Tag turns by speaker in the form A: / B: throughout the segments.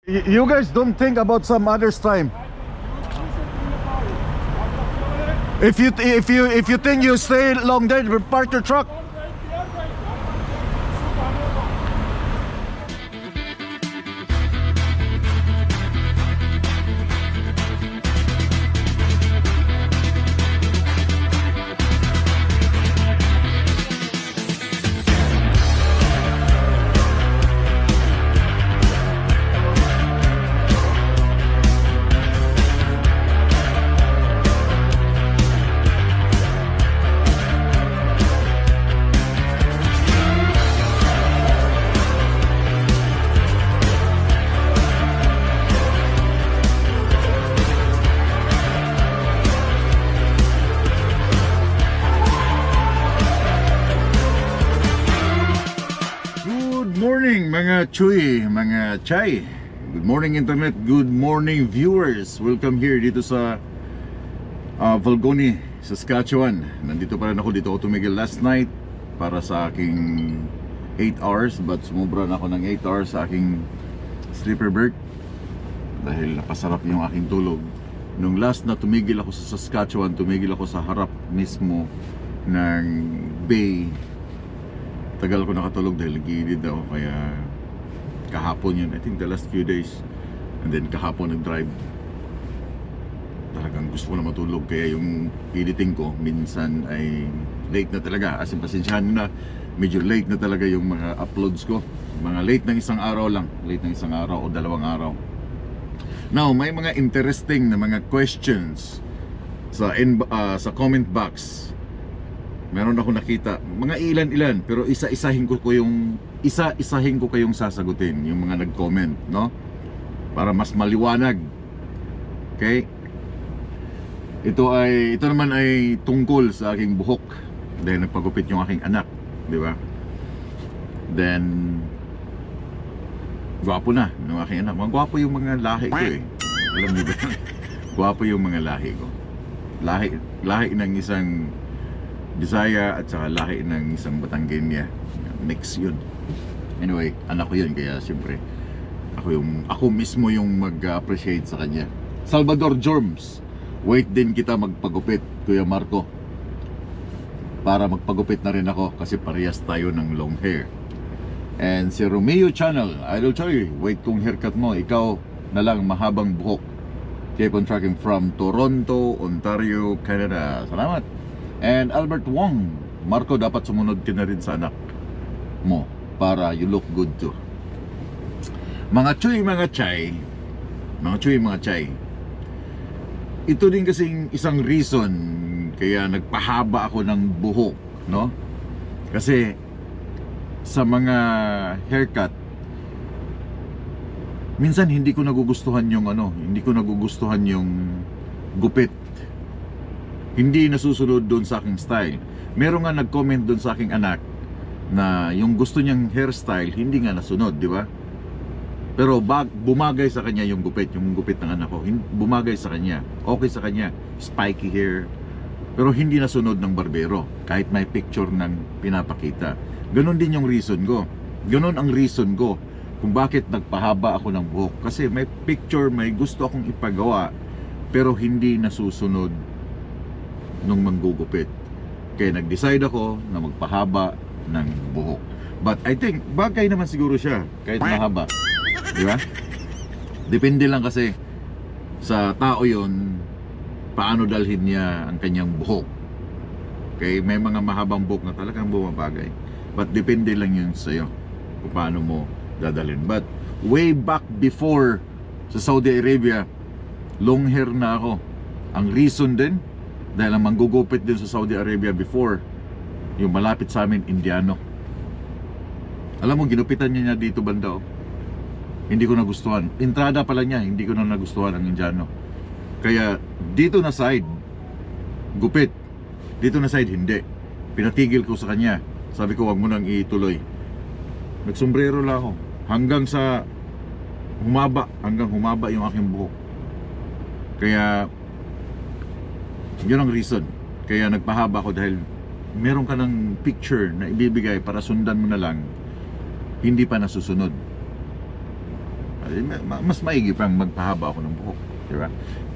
A: You guys don't think about some others' time. If you think you stay long there, park your truck. Mga Chuy, mga Chay. Good morning internet, good morning viewers. Welcome here dito sa Valgoni, Saskatchewan. Nandito pa rin ako, dito ako tumigil last night para sa aking 8 hours. But sumubra na ako ng 8 hours sa aking sleeper berth dahil napasarap yung aking tulog. Nung last na tumigil ako sa Saskatchewan, tumigil ako sa harap mismo ng bay. Tagal ko nakatulog dahil gilid ako, kaya kahapon yun, I think the last few days. And then kahapon nag-drive. Talagang gusto ko na matulog, kaya yung editing ko minsan ay late na talaga. As in, pasensyahan na, medyo late na talaga yung mga uploads ko. Mga late ng isang araw lang, late ng isang araw o dalawang araw. Now, may mga interesting na mga questions sa comment box. Meron ako nakita, mga ilan-ilan, pero isa-isahin ko kayong sasagutin, yung mga nag-comment, no? Para mas maliwanag. Okay? Ito naman ay tungkol sa aking buhok dahil nagpagupit yung aking anak, di ba? Then gwapo na ng aking anak. Gwapo yung mga lahi ko eh. Alam niyo ba? Gwapo yung mga lahi ko. Lahi ng isang Bisaya at saka lahi ng isang Batanggenya. Mix yun. Anyway, anak ko yun, kaya siyempre ako mismo yung mag-appreciate sa kanya. Salvador Jorms, wait din kita magpagupit, Kuya Marco, para magpagupit na rin ako kasi parehas tayo ng long hair. And si Romeo Channel, Idol Choy, wait kung haircut mo, ikaw na lang mahabang buhok. Keep on tracking from Toronto, Ontario, Canada. Salamat. And Albert Wong, Marco, dapat sumunod ka na rin sa anak mo para you look good too. Mga Chuy, mga Chay, ito din kasing isang reason kaya nagpahaba ako ng buhok, no? Kasi sa mga haircut, minsan hindi ko nagugustuhan yung gupit. Hindi nasusunod doon sa aking style. Meron nga nag-comment doon sa aking anak na yung gusto niyang hairstyle hindi nga nasunod, di ba? Pero bumagay sa kanya yung gupit ng anak ko. Bumagay sa kanya, okay sa kanya, spiky hair. Pero hindi nasunod ng barbero kahit may picture ng pinapakita. Ganon din yung reason ko. Ganon ang reason ko kung bakit nagpahaba ako ng buhok. Kasi may picture, may gusto akong ipagawa, pero hindi nasusunod nung manggugupit. Kaya nag-decide ako na magpahaba ng buhok. But I think bagay naman siguro siya kahit mahaba, di ba? Depende lang kasi sa tao yon paano dalhin niya ang kanyang buhok. Okay, may mga mahabang buhok na talagang bumabagay, but depende lang yun sa'yo kung paano mo dadalhin. But way back before sa Saudi Arabia, long hair na ako. Ang reason din dahil ang manggugupit din sa Saudi Arabia before, yung malapit sa amin, Indiano. Alam mo, ginupitan niya dito banda, oh. Hindi ko nagustuhan. Entrada pala niya, hindi ko na nagustuhan ang Indiano. Kaya dito na side, gupit. Dito na side, hindi. Pinatigil ko sa kanya. Sabi ko, wag mo nang ituloy. Nagsombrero lang ako. Hanggang humaba yung aking buhok. Kaya yun ang reason. Kaya nagpahaba ko dahil meron ka ng picture na ibibigay para sundan mo na lang, hindi pa nasusunod. mas maigi pang magpahaba ako ng buhok, di ba?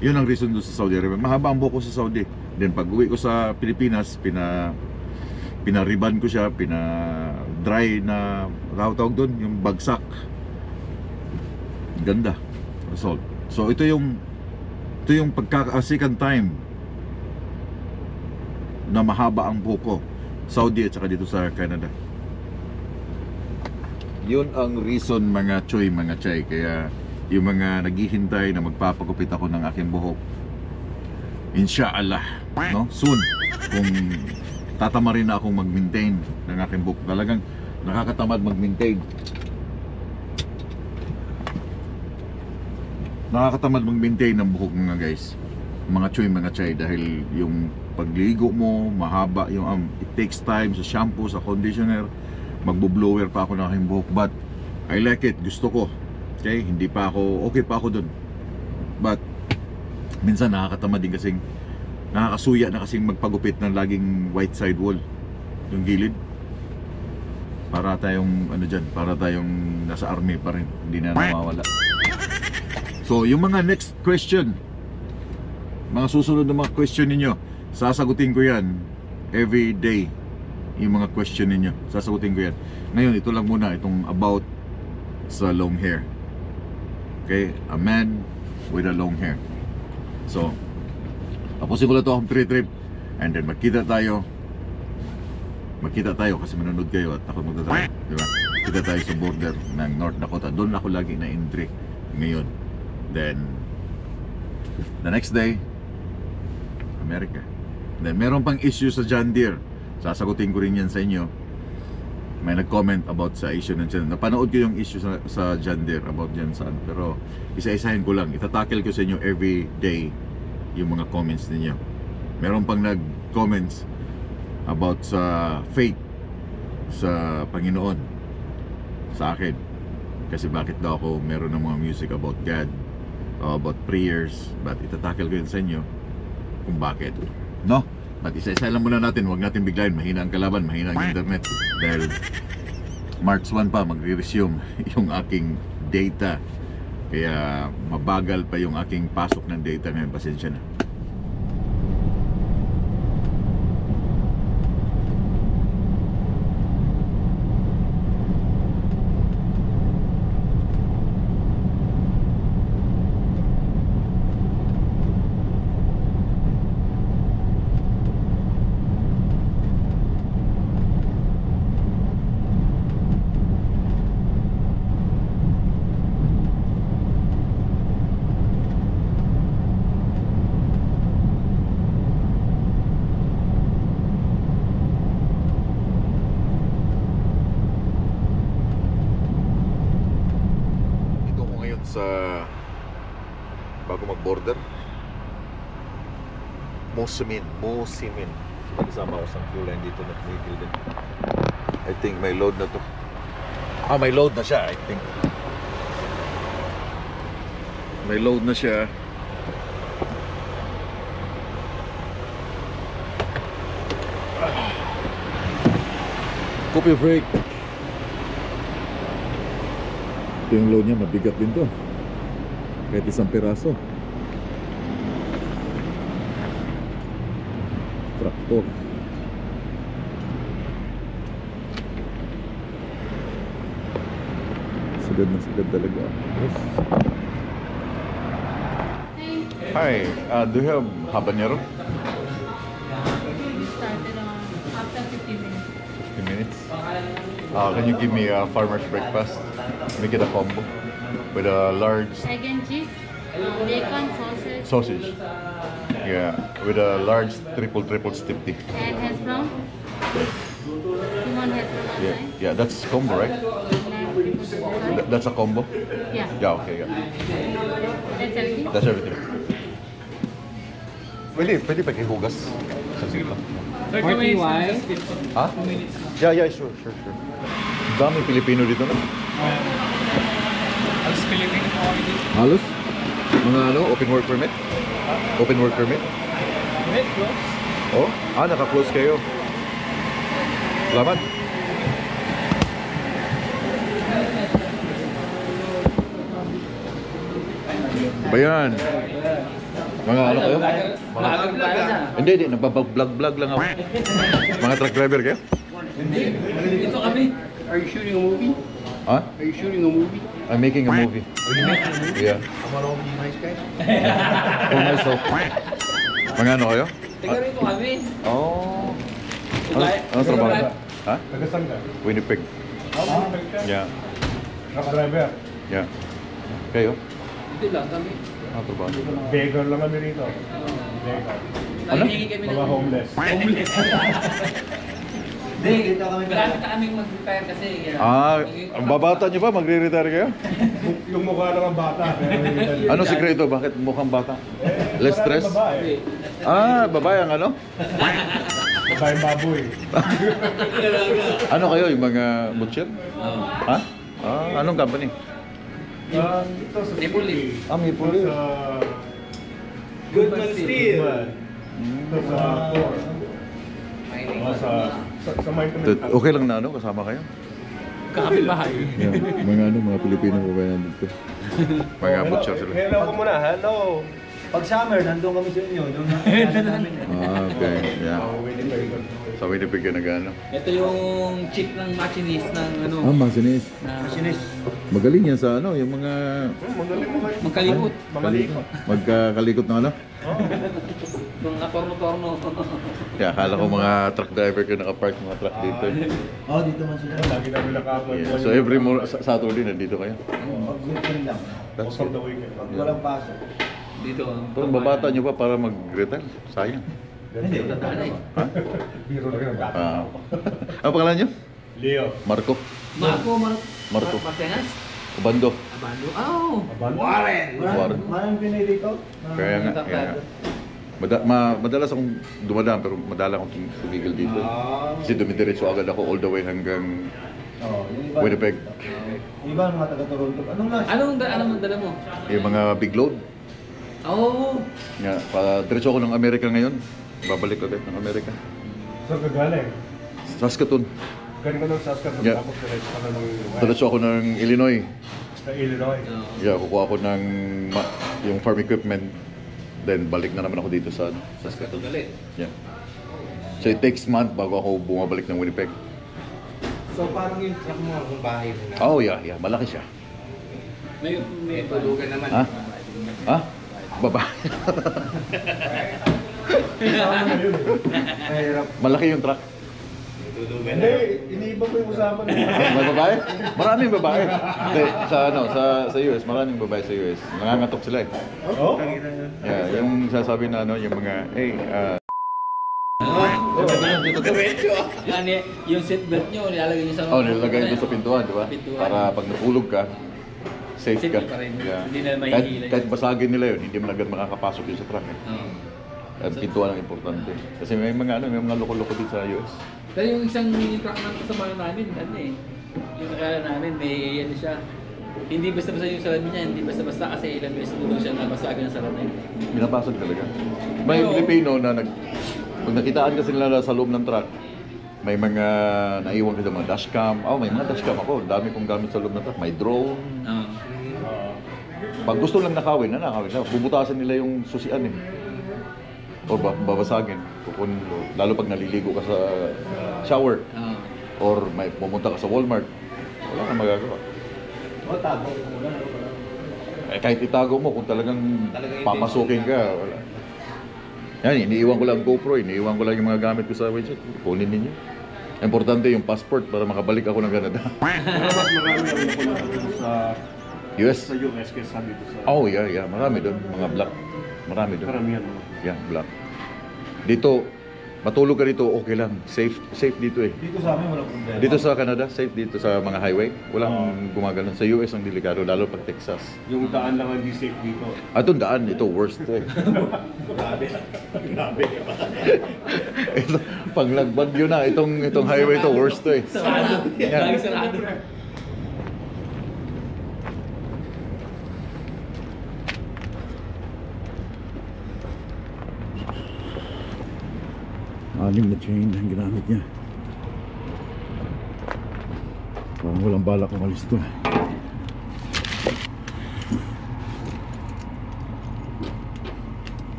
A: Yun ang reason doon sa Saudi Arabia. Mahaba ang buhok ko sa Saudi. Then pag uwi ko sa Pilipinas, pinariban ko siya, dry na tawag doon, yung bagsak. Ganda result. So ito yung second time na mahaba ang buhok ko, Saudi at saka dito sa Canada. Yun ang reason, mga choy, mga chay. Kaya yung mga naghihintay na magpapagupit ako ng aking buhok, inshallah, no? Soon, kung tatama rin na akong mag-maintain ng aking buhok. Talagang nakakatamad mag-maintain. Nakakatamad mag-maintain ng buhok, mga guys, mga choy, mga chay. Dahil yung pagligo mo, mahaba yung it takes time sa shampoo, sa conditioner. Magbo-blower pa ako ng aking buhok, but I like it, gusto ko. Okay, okay pa ako dun. But minsan nakakatamad din kasing nakakasuya na kasing magpagupit ng laging white side wall, yung gilid. Para tayong para tayong nasa army pa rin, hindi na nawawala. So yung mga next question, mga susunod na mga question ninyo, sasagutin ko yan every day. Yung mga question ninyo, sasagutin ko yan. Ngayon, ito lang muna, itong about sa long hair. Okay, a man with a long hair. So, tapusin ko lang ito akong trip, and then magkita tayo kasi manunod kayo at ako magtatrabaho, diba? Kita tayo sa border ng North Dakota. Doon ako lagi na-entry ngayon. Then the next day, America. Then meron pang issue sa John Deere, sasagutin ko rin yan sa inyo. May nag-comment about sa issue ng John. Napanood ko yung issue sa John Deere about dyan saan. Pero isa-isahin ko lang. Itatackle ko sa inyo every day yung mga comments ninyo. Meron pang nag-comments about sa faith sa Panginoon sa akin. Kasi bakit daw ako meron ng mga music about God, about prayers. But itatackle ko yun sa inyo kung bakit, no? But isa-isa lang muna natin, huwag natin biglayin. Mahina ang kalaban, mahina ang internet. Dahil March 1 pa magre-resume yung aking data. Kaya mabagal pa yung aking pasok ng data ngayon. Pasensya na. Sa bago mag-border, Mosimin. Kasama ko sa fuel line dito na vehicle din. I think may load na to. May load na siya, I think. May load na siya. Copy brake. Yung load niya mabigat din to, kahit isang piraso. Traktor. Sagad na sagad talaga. Yes. Hi, do you have habanero?
B: We started after 50 minutes.
A: 50 minutes? Can you give me a farmer's breakfast? Make it a combo with a large
B: Egg and cheese, bacon,
A: sausage. Yeah, with a large triple stiff tea.
B: and hash brown. You want hash brown?
A: Yeah,
B: Right?
A: yeah, that's combo, right?
B: Sorry?
A: That's a combo.
B: Yeah.
A: Yeah, okay, yeah.
B: That's everything.
A: That's everything. Pwede pa ihugas. Sige lang.
C: 40 wine.
A: Ha? Yeah, sure. Daming Pilipino dito na.
C: Alas Pilipino po kami dito.
A: Halos? Mga open work permit? Open work permit?
C: Wait, close.
A: Oh, naka-close kayo. Salamat. Ba yan? Mga ano kayo?
C: Vlog na.
A: Hindi, nagbablog-vlog lang ako. Mga truck driver kayo?
C: Dito kami.
B: Are you shooting a movie?
A: Ha?
B: Are you shooting a movie?
A: I'm making a movie. Yeah.
B: I'm gonna be nice guy.
A: For myself. Mga ano kayo?
C: Taga rito kami.
A: Oh. Ano trabaho? Ha?
D: Taga saan ka?
A: Winnipeg. Yeah.
D: Naka-driver.
A: Yeah. Kayo?
C: Dito lang kami.
A: Ano trabaho?
D: Beggar lang kami rito. Beggar.
A: Ano?
C: Nakihingi kami
D: Mga homeless.
C: Hindi, malapit na kaming mag-retire kasi.
A: Ang babata nyo ba? Magre-retire kayo?
D: Yung mukha lang ang bata. Pero
A: Ano sikreto? Bakit mukhang bata? Less stress?
D: Babae.
A: Babae ang ano?
D: Babae baboy.
A: Ano kayo? Yung mga butcher? Ha? Anong company?
D: Ito sa
C: Nepali.
A: Maple
D: Ito sa...
C: Goodman Steel.
D: Ito sa Core. Sa maintenance.
A: Okay lang na ano? Kasama kayo?
C: Kapit-bahay.
A: Yeah. Mga Pilipino po ba nandito? Mga butcher sila.
D: Hello ko muna. Hello.
E: Pag summer, nandun kami sa inyo. Doon namin.
A: Okay. Yeah. Sa Winnipeg ka nag-ano?
C: Ito yung chick ng machinist ng ano.
A: Masinis.
C: Na
E: Machinist.
A: Magaling yan sa ano, yung mga
D: Magaling mo kayo.
C: magkalikot.
D: Mamalikot.
A: magkakalikot ng ano.
C: Mga torno-torno.
A: Kaya akala ko mga truck driver ko nakapark mga truck dito.
E: Oh, dito man sila.
D: Lagi namin nakaabot.
A: Yeah. So every Saturday nandito kayo?
E: Mag-weekend lang.
A: That's
D: Most of
A: it.
D: the weekend.
E: Pag walang pasok.
C: Dito.
A: Pero babata nyo pa para mag-retire? Sayang.
E: Hindi,
C: Tatay.
A: Ha?
D: Biro lang yung bata.
A: Ano pangalan nyo?
D: Leo.
A: Marco? Marco.
C: Martenas?
A: Ubando.
C: Abando. Oh!
D: Warren.
E: Maraming Pinay dito.
A: Kaya nga. Kaya nga. Madalas akong dumadaan pero madalas akong tumigil dito. Kasi dumidiretso agad ako all the way hanggang
E: Oh, yung iba.
A: Winnipeg.
E: Yung iba, mga taga-Toronto. Anong last?
C: Anong dala mo?
A: Yung mga big load.
C: Oh!
A: Nga, diretso ako ng Amerika ngayon. Babalik agad ng Amerika.
D: Saan ka galing?
A: Saskatoon.
D: Galing ka ng Saskatoon.
A: Yeah.
D: Tapos diretso ka na ng
A: Diretso ako ng Illinois.
D: sa Illinois.
A: Yeah, kukuha ako ng yung farm equipment. Then balik na naman ako dito sa
C: Saskatoon galit.
A: Yeah. So it takes month bago ako bumabalik ng Winnipeg.
E: So, parang yung truck mo, kung bahay mo na.
A: Oh yeah, malaki siya.
C: May tulugan naman.
A: Ha? Ha? Baba.
E: Mahirap.
A: Malaki yung truck.
D: Hindi, iniiba ko yung usapan mo.
A: May babae? Maraming babae. Hindi, sa US, maraming babae sa US. Nangangatok sila eh.
D: Oh?
A: Yeah, yung sasabi na ano, yung mga, hey,
C: Yung seatbelt nyo, nilalagay nyo sa...
A: nilalagay ito sa pintuan, di ba?
C: Pintuan.
A: Para pag natulog ka, safe
C: Safe
A: ka.
C: pa rin.
A: Yeah.
C: Hindi na mahihila
A: Kahit basagin nila yun, hindi mo agad makakapasok yun sa truck eh.
C: Oo.
A: At pintuan ang importante. Kasi may mga loko-loko dito sa US.
C: Pero yung isang truck ng kasama namin, ano eh. Yung nakala namin, may ano siya. Hindi basta-basta yung salamin niya, hindi basta-basta kasi ilang beses doon siya nabasagan ng salamin.
A: Binabasag talaga. May
C: Pero-
A: Pilipino na pag nakitaan kasi nila sa loob ng truck, may mga naiwan kasi mga dashcam. May mga dashcam ako. Dami kong gamit sa loob ng truck. May drone.
C: Oo.
A: Pag gusto lang nakawin na. Bubutasan nila yung susian eh. O babasagin. Lalo pag naliligo ka sa shower.
C: Oo.
A: Or may pumunta ka sa Walmart. Wala kang magagawa.
E: O, tago mo muna.
A: Kahit itago mo kung talagang papasukin ka. Wala. Yan, iniiwan ko lang GoPro. Iniiwan ko lang yung mga gamit ko sa widget. Kunin ninyo. Importante yung passport para makabalik ako ng Canada.
D: Pero mas marami ang napunta sa
A: US?
D: US kaysa dito sa...
A: Oh, yeah. Marami doon. Mga black. Marami doon.
D: Karamihan mo.
A: Yeah, black. Dito, matulog ka dito, okay lang. Safe dito eh.
E: Dito sa amin, walang problema.
A: Dito sa Canada, safe dito sa mga highway. Walang gumagano. Sa US ang delikado, lalo pag Texas.
D: Yung daan lang hindi safe dito.
A: Itong daan, ito worst eh.
D: Grabe.
A: Ito, pag nagbagyo na, itong highway ito worst eh.
C: Sarado.
A: Yan.
C: Lagi sarado.
A: Anim na chain ang ginamit niya. Parang walang balak umalis to.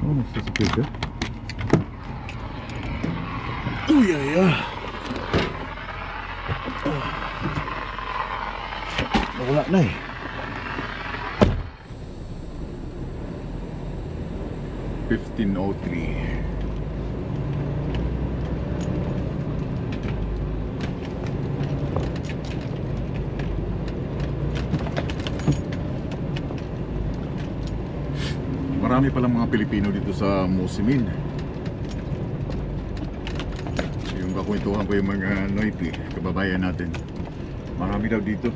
A: Oh, nasasakit ka? Uy, ay, ah. Wala na eh. $15.03. Marami palang mga Pilipino dito sa Musimin. Yung kakwentuhan ko yung mga Noipi, kababayan natin. Marami daw dito.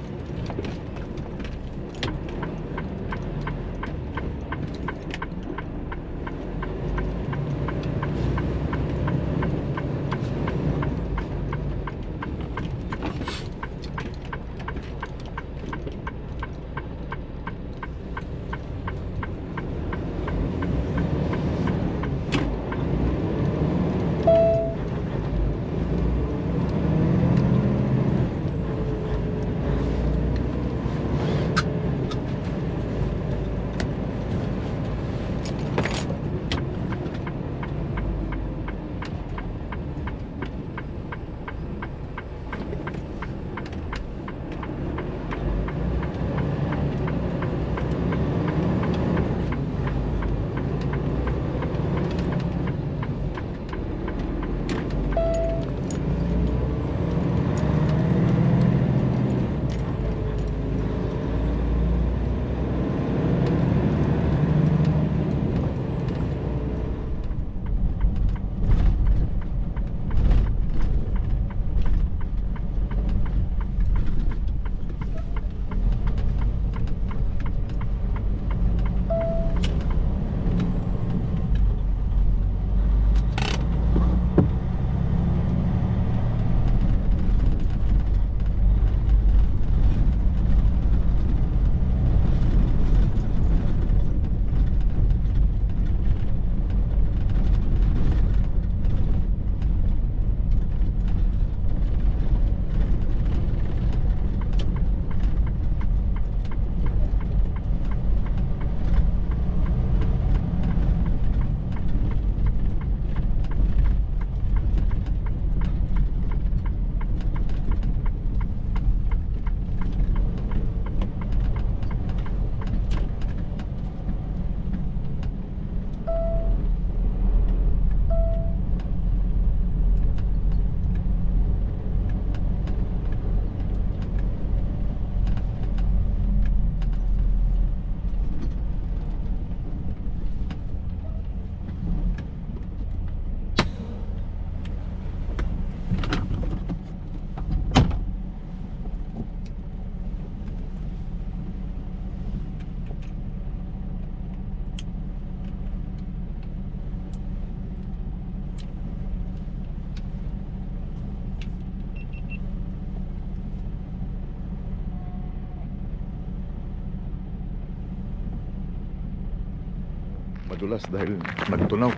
A: Madulas dahil nagtunaw.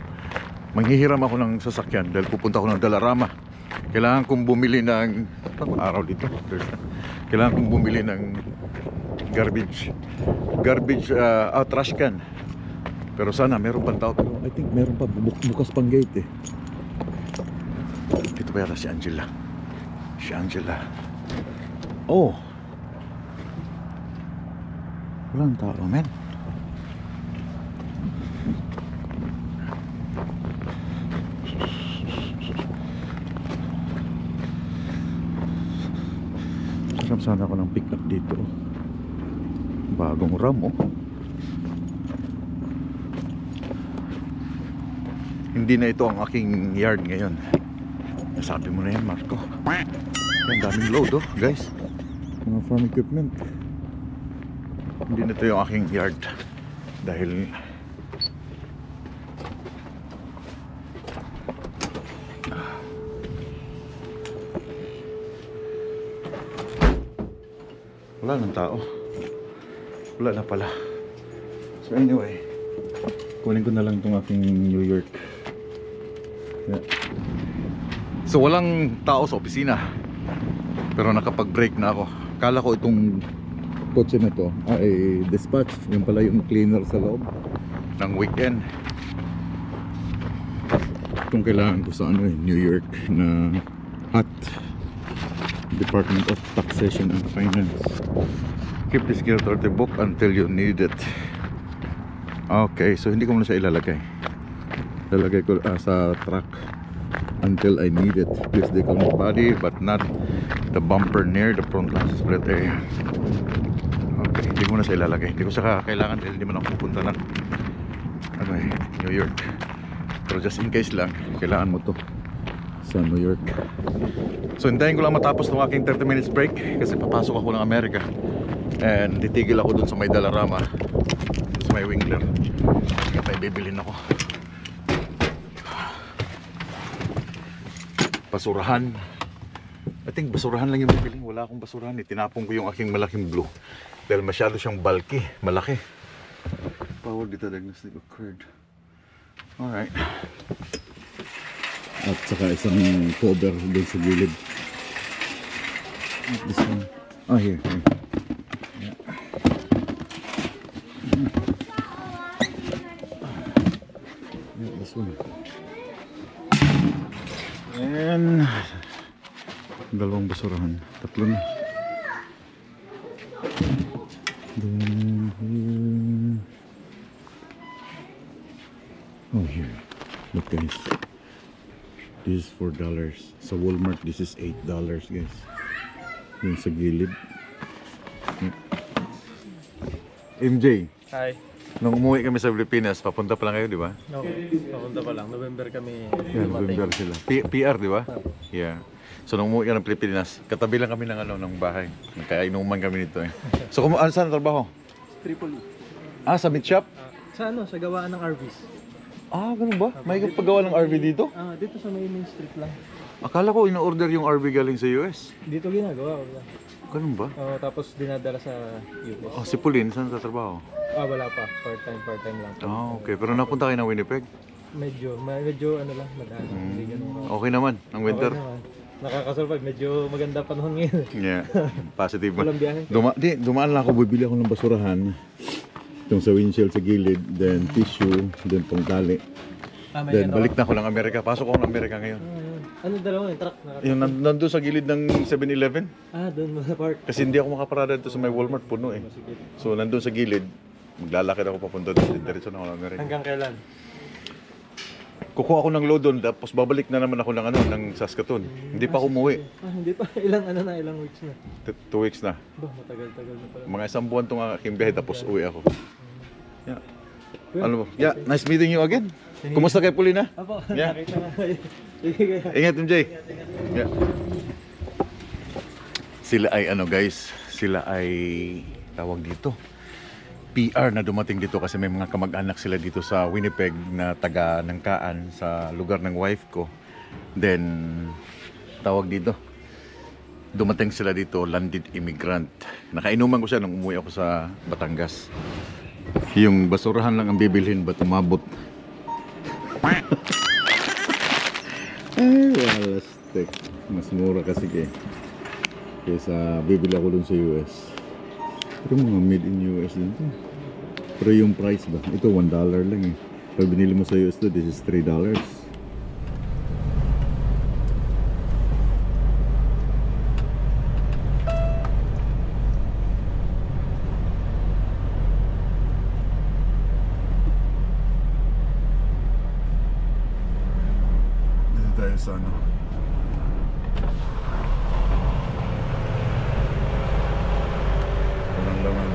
A: Manghihiram ako ng sasakyan dahil pupunta ako ng Dalarama. Kailangan kong bumili ng araw dito. Kailangan kong bumili ng garbage trash can. Pero sana meron pang tao. Pero I think meron pa, bukas pang gate eh. Ito ba yata si Angela? Si Angela. Oh, walang tao, men. Sana ako ng pick up dito. Bagong RAM oh. Hindi na ito ang aking yard ngayon. Nasabi mo na yan, Marco. Ang daming load oh, guys. Mga farm equipment. Hindi na ito yung aking yard. Dahil wala ng tao. Wala na pala. So anyway, kunin ko na lang itong aking New York. Yeah. So walang tao sa opisina. Pero nakapag-break na ako. Kala ko itong kotse na to ay dispatch. Yung pala yung cleaner sa loob ng weekend. Itong kailangan ko sa ano eh, New York na HAT, Department of Taxation and Finance. Keep this gear authority book until you need it. Okay, so hindi ko muna siya ilalagay. Lalagay ko sa truck until I need it. Please decal my body but not the bumper near the front license plate area. Okay, hindi ko muna siya ilalagay. Hindi ko siya kailangan dahil hindi man ako pupunta ng New York. Pero just in case lang, kailangan mo to sa New York. So hintayin ko lang matapos ng aking 30 minutes break kasi papasok ako ng Amerika. And titigil ako dun sa may Dalarama, sa may Wingler. May bibilin ako. Basurahan. I think basurahan lang yung bibiling. Wala akong basurahan eh. Tinapon ko yung aking malaking blue dahil masyado siyang bulky, malaki. Power data diagnostic occurred. Alright. At saka isang cover doon sa gilid. This one. Oh, here. Yeah. Yeah, this one. And dalawang basurahan. Tatlo na. Then here. Oh, here. Look guys. This is $4. Sa Walmart, this is $8 guys. Yung sa gilid. Yeah. MJ,
D: Hi.
A: nung umuwi kami sa Pilipinas, papunta pa lang kayo, di ba?
D: No, papunta pa lang. November kami
A: Yeah,
D: dumating.
A: November sila. PR, di ba? Yeah. So nung umuwi ka ng Pilipinas, katabi lang kami ng ng bahay. Kaya inuman kami nito eh. So saan ang trabaho?
D: Tripoli.
A: Ah, sa meat shop?
D: Sa sa gawaan ng RVs.
A: Ah, ganun ba? May paggawa ng RV dito?
D: Dito sa may main street lang.
A: Akala ko ina-order yung RV galing sa US.
D: Dito ginagawa ko lang.
A: Ganun ba?
D: Tapos dinadala sa US.
A: Oh, si Pauline, saan sa trabaho?
D: Wala pa. Part-time lang.
A: Ah, okay. Pero napunta kayo ng Winnipeg?
D: Medyo ano lang, madami. Hindi ganun.
A: Okay naman, ang winter.
D: Okay naman. Nakakasurvive. Medyo maganda panahon ngayon.
A: Yeah, positive man.
D: Walang biyahe.
A: Dumaan lang ako, bibili ako ng basurahan. Itong sa windshield sa gilid, then tissue, then pangtali. Then balik na ako ng Amerika. Pasok ako ng Amerika ngayon.
D: Ano dalawa yung truck?
A: Yung nandun sa gilid ng 7-Eleven.
D: Doon mo sa park.
A: Kasi hindi ako makaparada dito sa may Walmart, puno eh. So nandun sa gilid, maglalakad ako papunta doon. Diretso na ako ng Amerika.
D: Hanggang kailan?
A: Kukuha ako ng load doon, tapos babalik na naman ako ng Saskatoon. Hindi pa ako umuwi.
D: Hindi pa. Ilang weeks na.
A: 2 weeks na.
D: Matagal-tagal na pala.
A: Mga 1 buwan itong aking biyahe, tapos uwi ako. Yeah. Ano ba? Yeah, nice meeting you again. Kumusta kay Paulina?
D: Apo,
A: Yeah.
D: nakita na. Sige kaya.
A: Ingat MJ. Yeah. Sila ay guys, sila ay tawag dito. PR na dumating dito kasi may mga kamag-anak sila dito sa Winnipeg na taga Nangkaan sa lugar ng wife ko. Then tawag dito. Dumating sila dito, landed immigrant. Nakainuman ko siya nung umuwi ako sa Batangas. Yung basurahan lang ang bibilhin, ba't umabot? Ay, walastik. Mas mura kasi kaysa bibili ako dun sa US. Pero mga made in US din to. Pero yung price ba? Ito $1 lang eh. Pag binili mo sa US to, this is $3. Dito tayo sa walang laman.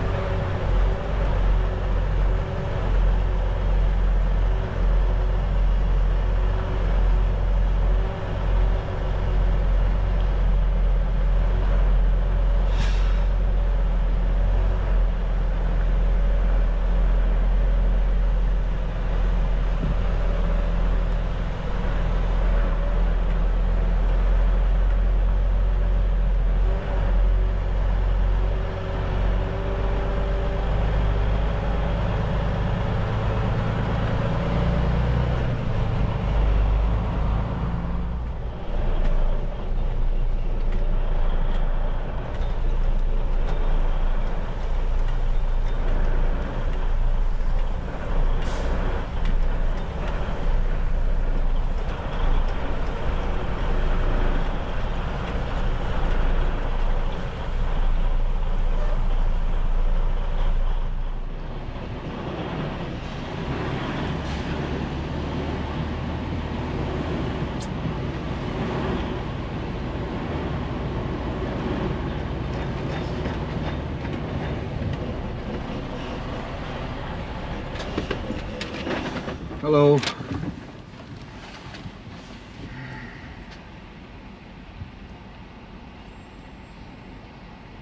A: Hello.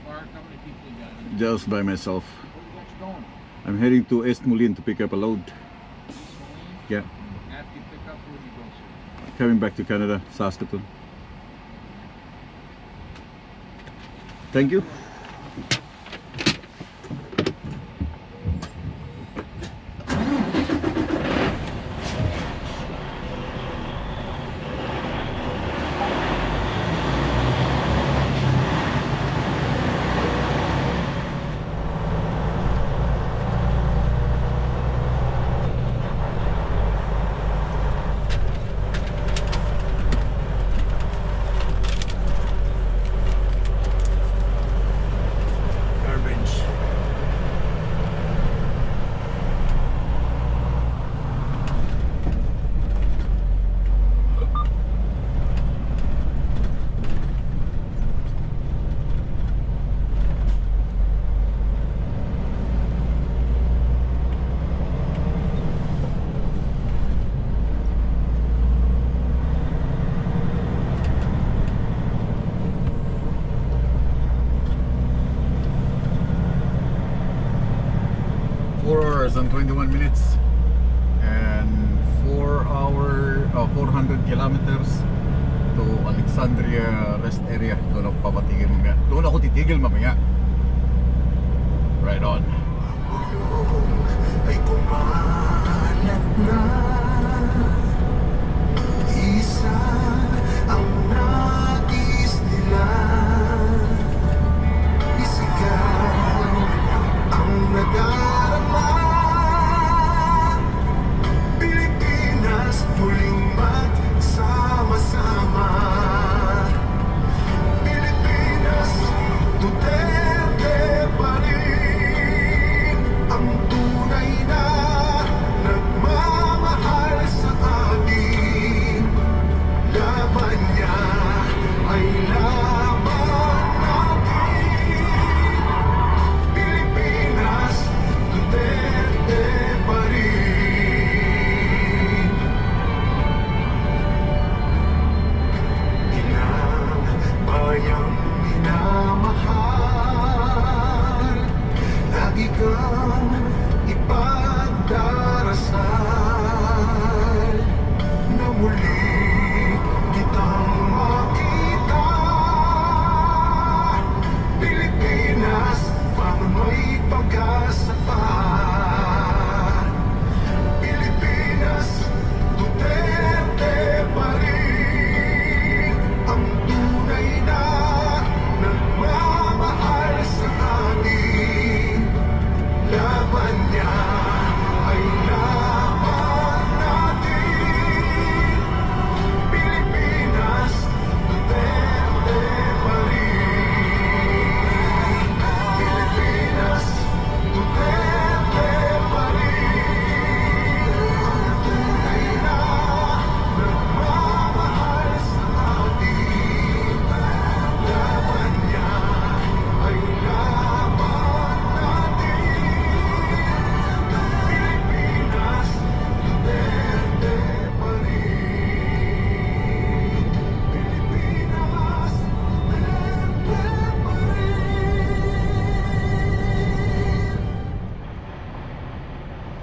C: Mark, how many people you got?
A: Just by myself.
C: Where you guys going?
A: I'm heading to East Moulin to pick up a load.
C: East Moline?
A: Yeah,
C: After you pick up, where do you go, sir?
A: coming back to Canada, Saskatoon. Thank you. Garbage. Hours and 21 minutes and 400 kilometers to Alexandria rest area. Doon ako papatigil mamaya. Doon ako titigil mamaya. Right on.
F: Ay kumalat na, isa ang nais nila, isigaw ang nadarama. Pilipinas muling magsama-sama. Pilipinas, Duterte pa rin ang tunay na nagmamahal sa atin. Laban niya ay laban natin. Pilipinas, Duterte pa rin. Inang bayang minamahal, lagi kang ipagdarasal na muli kitang makita. Pilipinas, parang may pag-asa pa. Pilipinas, Duterte pa rin ang tunay na nagmamahal sa atin. Laban niya ay laban natin. Pilipinas, Duterte pa rin. Pilipinas, Duterte pa rin. Ang tunay na nagmamahal sa atin. Laban niya ay laban natin. Pilipinas, Duterte pa rin. Pilipinas, Duterte pa rin.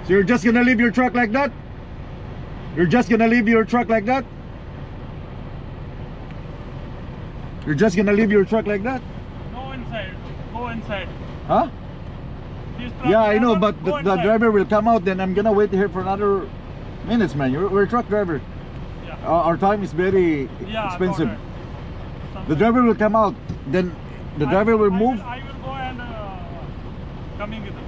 A: So you're just gonna leave your truck like that? You're just gonna leave your truck like that? You're just gonna leave your truck like that?
D: Go inside. Go inside.
A: Huh?
D: This truck
A: Yeah, I know,
D: driver,
A: but
D: go
A: the
D: inside.
A: driver will come out, then I'm gonna wait here for another minutes, man. We're a truck driver.
D: Yeah.
A: Our time is very
D: Yeah,
A: expensive.
D: go there.
A: The driver will come out, then the driver will move.
D: I will go and coming with them.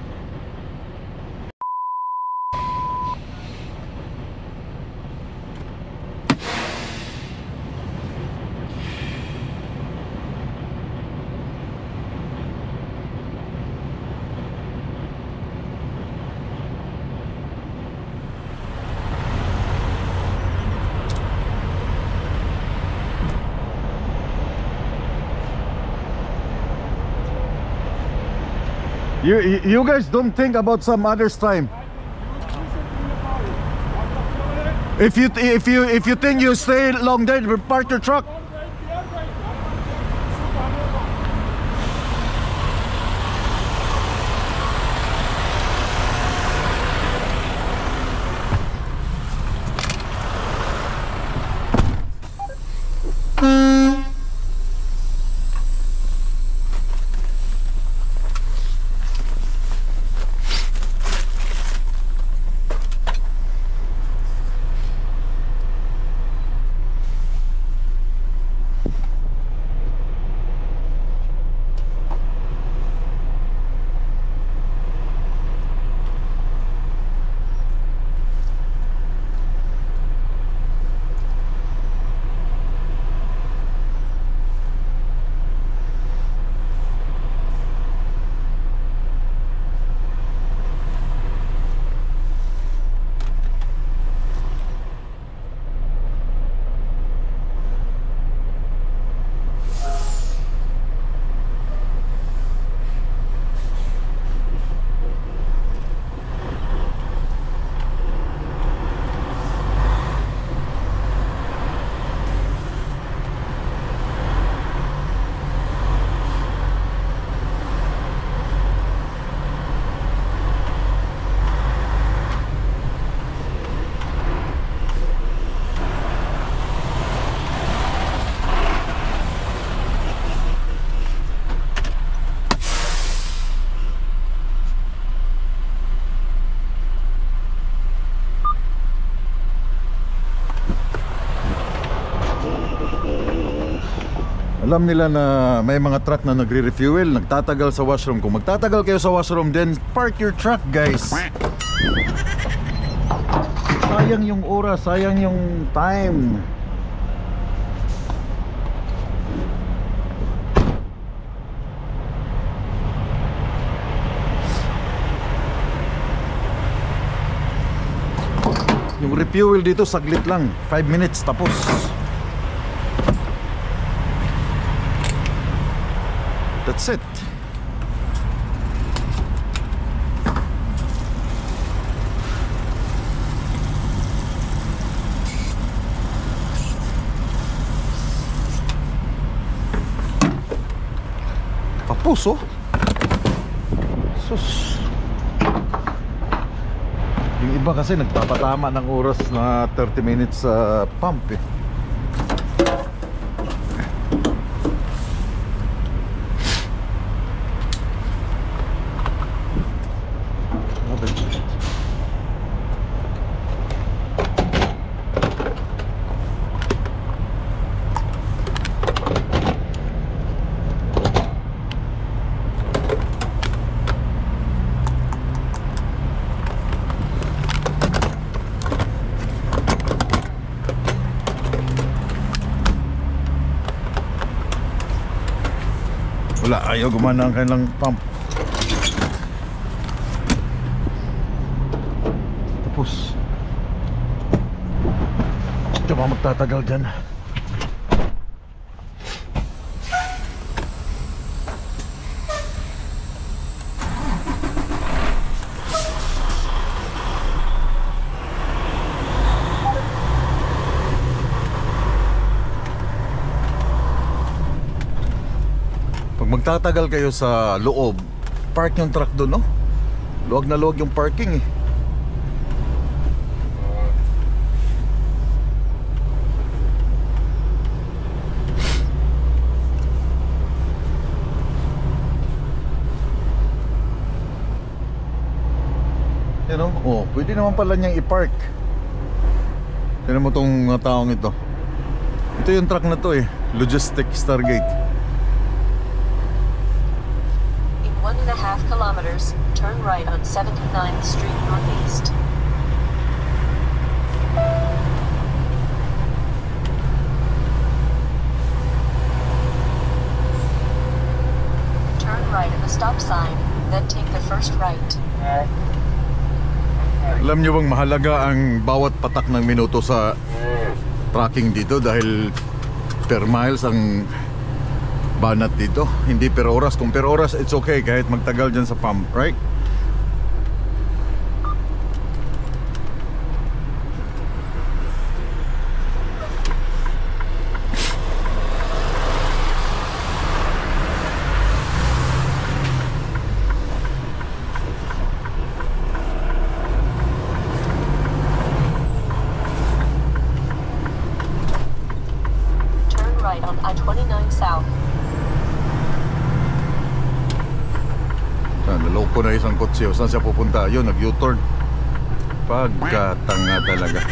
A: You guys don't think about some others' time. If you think you stay long there, park your truck. Alam nila na may mga truck na nagre-refuel, nagtatagal sa washroom. Kung magtatagal kayo sa washroom, then park your truck, guys. Sayang yung oras, sayang yung time. Yung refuel dito saglit lang, 5 minutes tapos. That's it. Tapos oh. Sus. Yung iba kasi nagpapatama ng oras na 30 minutes sa pump eh. Wala, ayaw gumana ang kanilang pump. Tapos ito ba magtatagal dyan? Magtatagal kayo sa loob, park yung truck doon, no? Luwag na luwag yung parking eh. You know? Oh, pwede naman pala niyang i-park. Tignan mo tong taong ito. Ito yung truck na to eh, Logistic Stargate.
G: 1.5 kilometers, turn right on 79th Street Northeast. Turn right at the stop sign, then take the first right.
A: Alam nyo bang mahalaga ang bawat patak ng minuto sa tracking dito dahil per miles ang banat dito, hindi per oras. Kung per oras, it's okay kahit magtagal dyan sa pump, right? Takbo na isang kotse. Saan siya pupunta? Yun, nag-U-turn. Pagkatanga talaga.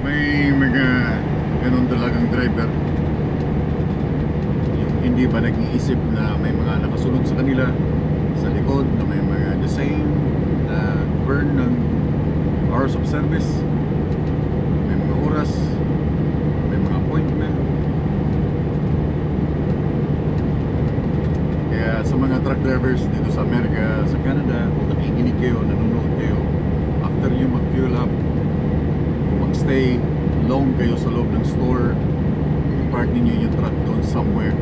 A: May mga ganun talagang driver, yung hindi ba nag-iisip na may mga nakasunod sa kanila sa likod, na may mga the same na burn ng hours of service, may mga oras, may mga appointment. Kaya sa mga truck drivers dito sa Amerika, sa Canada, kung nakikinig kayo, nanonood kayo, after nyo mag-fuel up, stay long kayo sa loob ng store, i-park ninyo yung truck doon somewhere,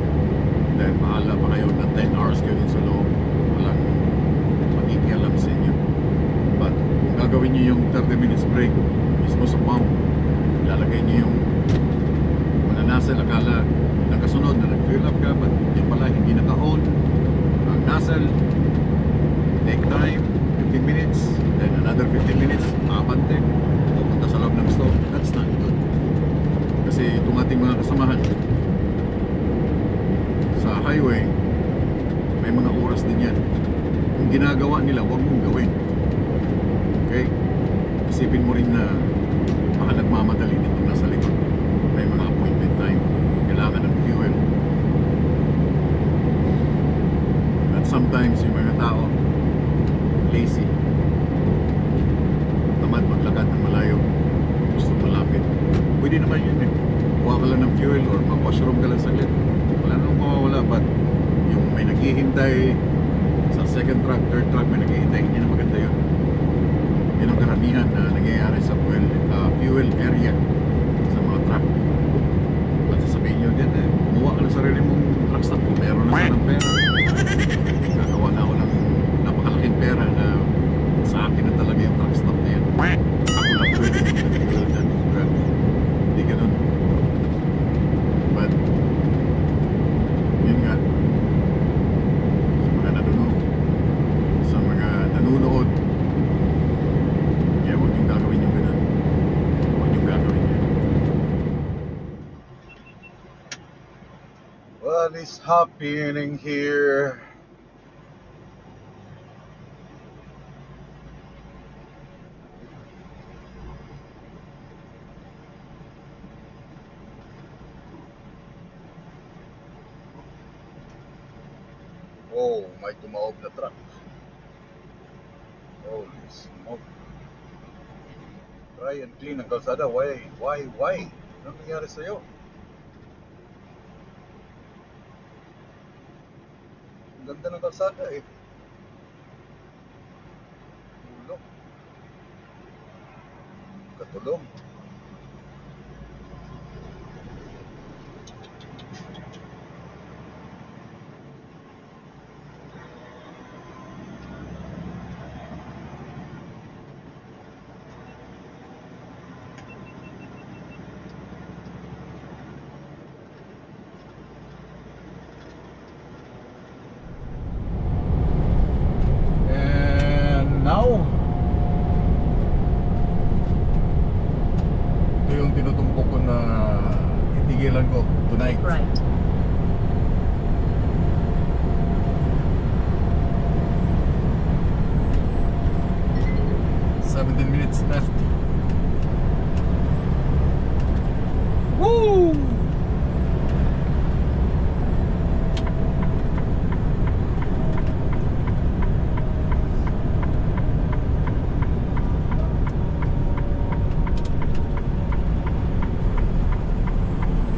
A: then bahala pa kayo na 10 hours kayo din sa loob, walang makikialam sa inyo. But kung gagawin nyo yung 30 minutes break mismo sa pump, ilalagay nyo yung mananasal, akala nakasunod na nag-fill up ka, but yun pala hindi naka-on ang nasal. Take time, 15 minutes, then another 15 minutes, abante pupunta sa loob ng store. That's not good. Kasi itong ating mga kasamahan sa highway, may mga oras din yan. Kung ginagawa nila, huwag mong gawin. Okay? Isipin mo rin na baka nagmamadali dito nasa likod. May mga appointment time, kailangan ng fuel. At sometimes yung mga tao lazy, tamad maglakad ng malayo, gusto malapit. Pwede naman yun eh. Kuha ka lang ng fuel or mag-washroom ka lang saglit, wala nang mawawala. But yung may naghihintay sa second truck, third truck, may naghihintay, hindi na maganda yun. Yun ang karamihan na nangyayari sa fuel area sa mga truck. At sasabihin nyo din eh, kumuha ka ng sarili mong truck stop kung meron na ka ng pera. Gagawa na ako ng napakalaking pera na sa akin na talaga yung truck stop na yan. Ako lang pwede mag-fuel dyan. Hindi ganun. But yun nga, sa mga nanonood, kaya huwag yung gagawin yung ganun. Huwag yung gagawin yan. What is happening here? Oh, may tumaob na truck. Holy smoke. Try and clean ang kalsada. Why? Anong nangyari sa'yo? Ang ganda ng kalsada eh. Tulog. Katulog. Now, ito yung tinutumpok ko na titigilan ko tonight.
G: Right.
A: 17 minutes left. Woo!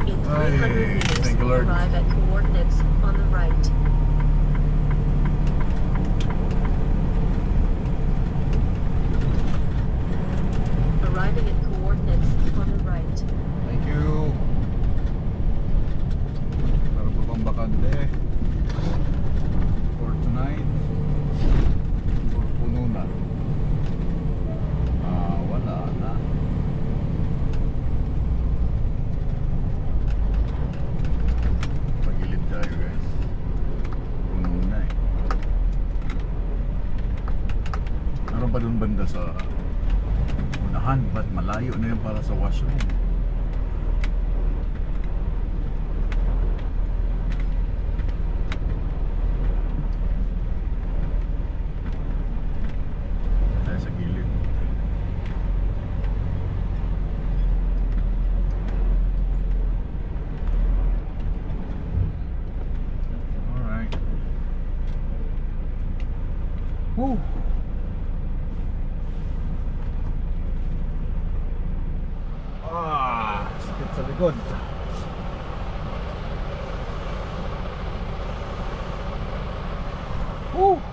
G: In 300 meters,
A: thank you, Lord.
G: arrive at coordinates on the right. Arriving at coordinates
A: sa unahan, but malayo na yun para sa washroom. Tayo sa gilid. Alright. Woo! Sakit sa likod. Woo!